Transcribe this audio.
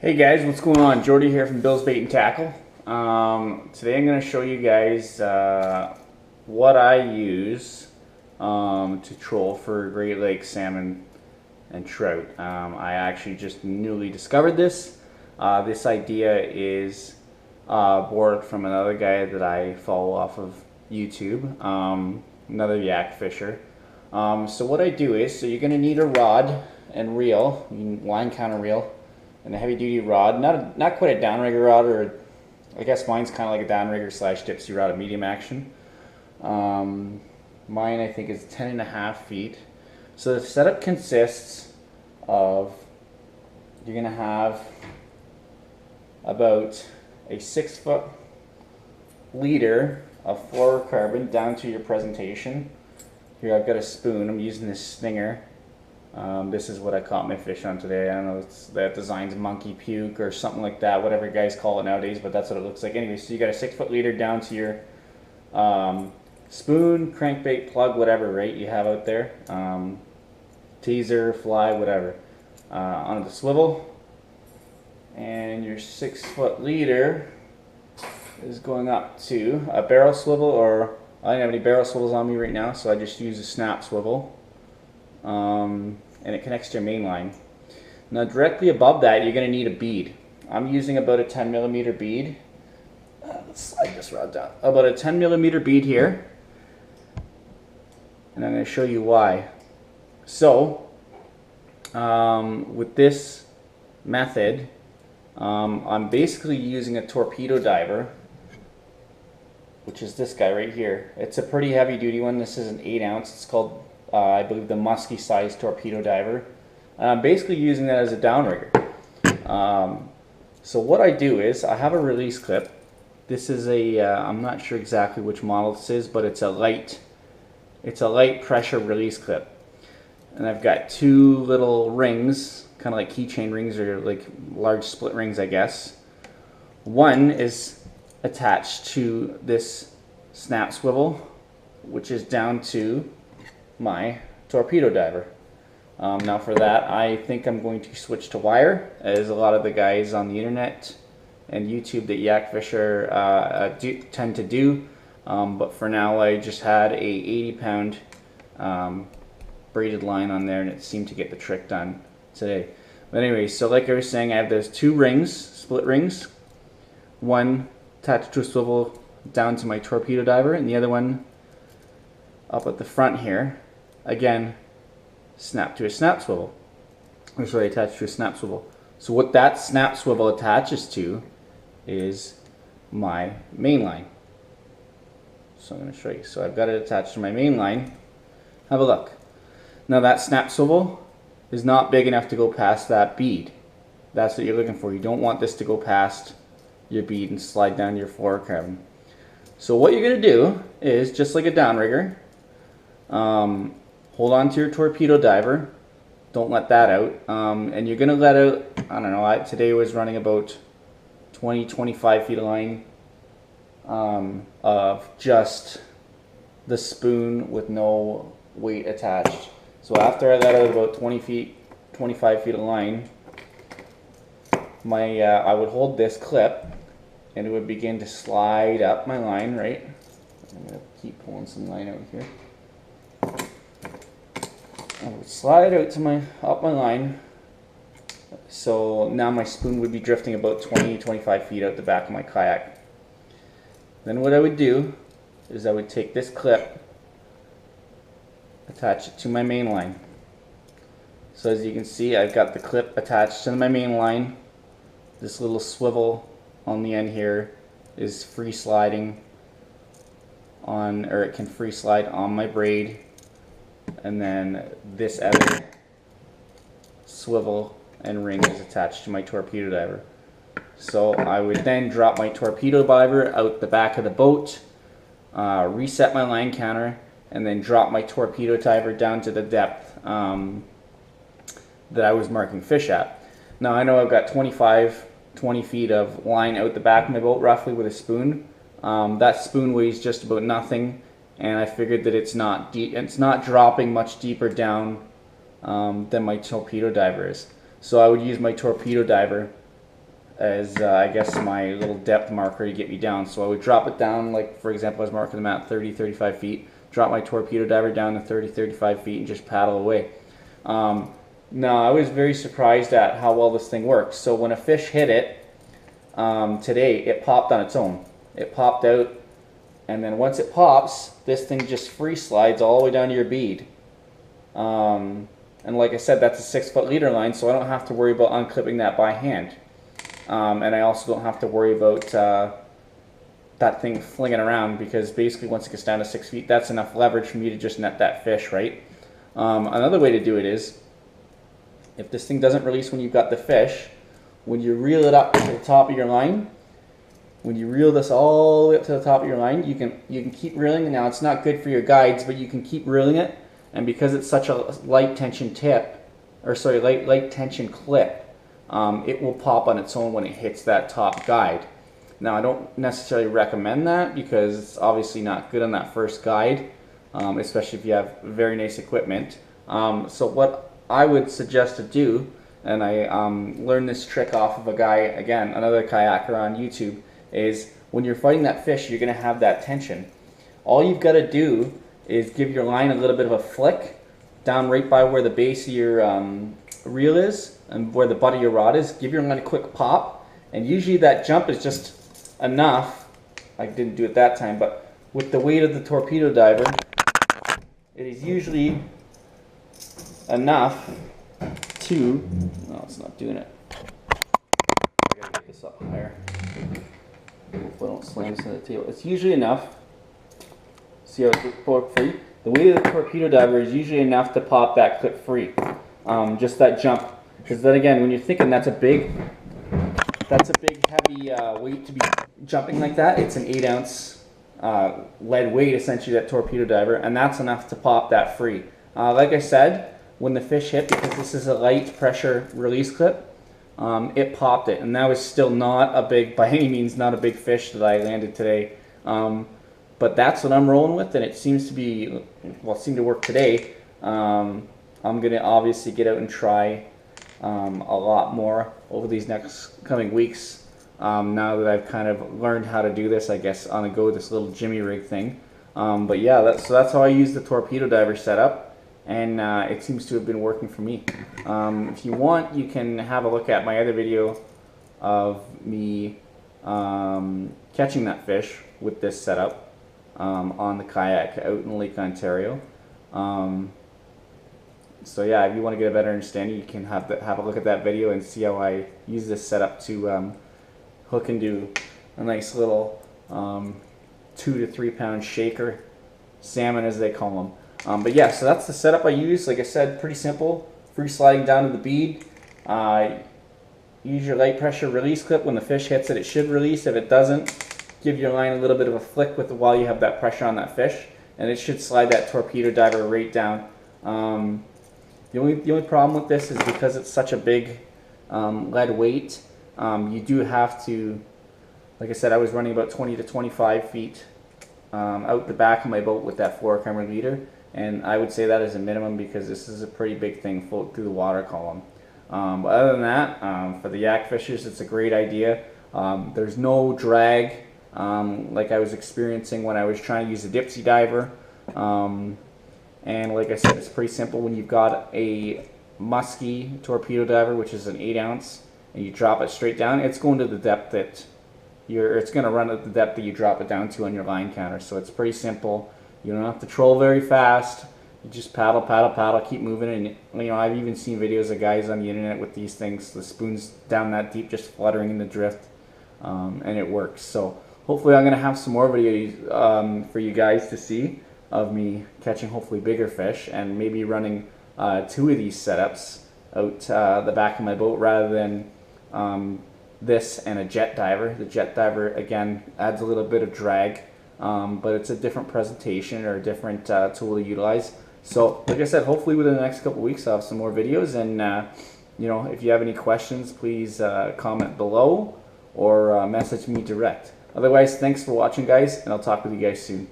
Hey guys, what's going on? Jordy here from Bill's Bait and Tackle. Today I'm going to show you guys what I use to troll for Great Lakes salmon and trout. I actually just newly discovered this. This idea is borrowed from another guy that I follow off of YouTube, another yak fisher. So what I do is, so you're going to need a rod and reel, line counter reel, and a heavy duty rod, not quite a downrigger rod, or I guess mine's kind of like a downrigger slash dipsy rod of medium action. Mine I think is 10.5 feet. So the setup consists of, you're gonna have about a 6-foot leader of fluorocarbon down to your presentation. Here I've got a spoon, I'm using this Stinger. This is what I caught my fish on today. I don't know, that design's monkey puke or something like that, whatever you guys call it nowadays, but that's what it looks like. Anyway, so you got a 6-foot leader down to your spoon, crankbait, plug, whatever, right, you have out there. Teaser, fly, whatever. On the swivel. And your 6-foot leader is going up to a barrel swivel, or I don't have any barrel swivels on me right now, so I just use a snap swivel. And it connects to your main line. Now directly above that you're going to need a bead. I'm using about a 10mm bead. Let's slide this rod down. About a 10mm bead here. And I'm going to show you why. So with this method, I'm basically using a Torpedo Diver, which is this guy right here. It's a pretty heavy duty one. This is an 8-ounce. It's called I believe the musky size Torpedo Diver. I'm basically using that as a downrigger. So what I do is I have a release clip. This is a I'm not sure exactly which model this is, but it's a light pressure release clip. And I've got 2 little rings, kind of like keychain rings or like large split rings, I guess. One is attached to this snap swivel, which is down to my Torpedo Diver. Now for that, I think I'm going to switch to wire, as a lot of the guys on the internet and YouTube that yak fisher tend to do. But for now, I just had a 80-pound braided line on there, and it seemed to get the trick done today. But anyway, so like I was saying, I have those 2 rings, split rings. One attached to a swivel down to my Torpedo Diver, and the other one up at the front here, again, snap to a snap swivel. Or sorry, attached to a snap swivel. So what that snap swivel attaches to is my main line. So I'm going to show you. So I've got it attached to my main line. Have a look. Now that snap swivel is not big enough to go past that bead. That's what you're looking for. You don't want this to go past your bead and slide down your fluorocarbon. So what you're going to do is, just like a downrigger, hold on to your Torpedo Diver, don't let that out, and you're going to let out, I don't know, today I was running about 20-25 feet of line of just the spoon with no weight attached. So after I let out about 25 feet of line, I would hold this clip and it would begin to slide up my line, right? I'm going to keep pulling some line out here. I would slide out to up my line. So now my spoon would be drifting about 20-25 feet out the back of my kayak. Then what I would do is I would take this clip, attach it to my main line. So as you can see, I've got the clip attached to my main line. This little swivel on the end here is free sliding on, or it can free slide on my braid. And then this other swivel and ring is attached to my Torpedo Diver. So I would then drop my Torpedo Diver out the back of the boat, reset my line counter, and then drop my Torpedo Diver down to the depth that I was marking fish at. Now I know I've got 20 feet of line out the back of my boat roughly with a spoon. That spoon weighs just about nothing. And I figured that it's not deep, it's not dropping much deeper down than my Torpedo Diver is. So I would use my Torpedo Diver as I guess my little depth marker to get me down. So I would drop it down, like for example I was marking them at 30-35 feet, drop my torpedo diver down to 30-35 feet and just paddle away. Now I was very surprised at how well this thing works. So when a fish hit it today, it popped on its own. It popped out, and then once it pops, this thing just free slides all the way down to your bead. And like I said, that's a 6-foot leader line, so I don't have to worry about unclipping that by hand. And I also don't have to worry about that thing flinging around, because basically once it gets down to 6 feet, that's enough leverage for me to just net that fish, right? Another way to do it is, if this thing doesn't release when you've got the fish, when you reel it up to the top of your line, when you reel this all the way up to the top of your line, you can keep reeling. And now it's not good for your guides, but you can keep reeling it. And because it's such a light tension tip, or sorry, light tension clip, it will pop on its own when it hits that top guide. Now I don't necessarily recommend that, because it's obviously not good on that first guide, especially if you have very nice equipment. So what I would suggest to do, and I learned this trick off of a guy, again, another kayaker on YouTube, is when you're fighting that fish, you're going to have that tension. All you've got to do is give your line a little bit of a flick down right by where the base of your reel is and where the butt of your rod is. Give your line a quick pop, and usually that jump is just enough. I didn't do it that time, but with the weight of the torpedo diver, it is usually enough to, no, it's not doing it. I gotta get this up higher. Hopefully I don't slam this into the table. It's usually enough. See how it's broke free? The weight of the torpedo diver is usually enough to pop that clip free. Just that jump. Because then again, when you're thinking that's a big heavy weight to be jumping like that, it's an 8-ounce lead weight essentially, that torpedo diver, and that's enough to pop that free. Like I said, when the fish hit, because this is a light pressure release clip, it popped it, and that was still not a big, by any means, not a big fish that I landed today. But that's what I'm rolling with, and it seems to be, well, it seemed to work today. I'm going to obviously get out and try a lot more over these next coming weeks, now that I've kind of learned how to do this, I guess, on the go, this little jimmy rig thing. But yeah, so that's how I use the torpedo diver setup. And it seems to have been working for me. If you want, you can have a look at my other video of me catching that fish with this setup on the kayak out in Lake Ontario. So yeah, if you want to get a better understanding, you can have a look at that video and see how I use this setup to hook and do a nice little 2 to 3 pound shaker salmon, as they call them. But yeah, so that's the setup I use. Like I said, pretty simple. Free sliding down to the bead. Use your light pressure release clip. When the fish hits it, it should release. If it doesn't, give your line a little bit of a flick with while you have that pressure on that fish, and it should slide that torpedo diver right down. The only problem with this is because it's such a big lead weight, you do have to, like I said, I was running about 20 to 25 feet out the back of my boat with that fluorocarbon leader. And I would say that is a minimum, because this is a pretty big thing floating through the water column. But other than that, for the yak fishers, it's a great idea. There's no drag like I was experiencing when I was trying to use a dipsy diver. And like I said, it's pretty simple. When you've got a musky torpedo diver, which is an 8-ounce, and you drop it straight down, it's going to the depth that it's going to run at the depth that you drop it down to on your line counter. So it's pretty simple. You don't have to troll very fast. You just paddle, paddle, paddle, keep moving. And you know, I've even seen videos of guys on the internet with these things, the spoons down that deep, just fluttering in the drift, and it works. So hopefully I'm going to have some more videos for you guys to see of me catching hopefully bigger fish, and maybe running 2 of these setups out the back of my boat rather than this and a jet diver. The jet diver, again, adds a little bit of drag. But it's a different presentation or a different tool to utilize. So, like I said, hopefully within the next couple of weeks I'll have some more videos. And you know, if you have any questions, please comment below or message me direct. Otherwise, thanks for watching, guys, and I'll talk with you guys soon.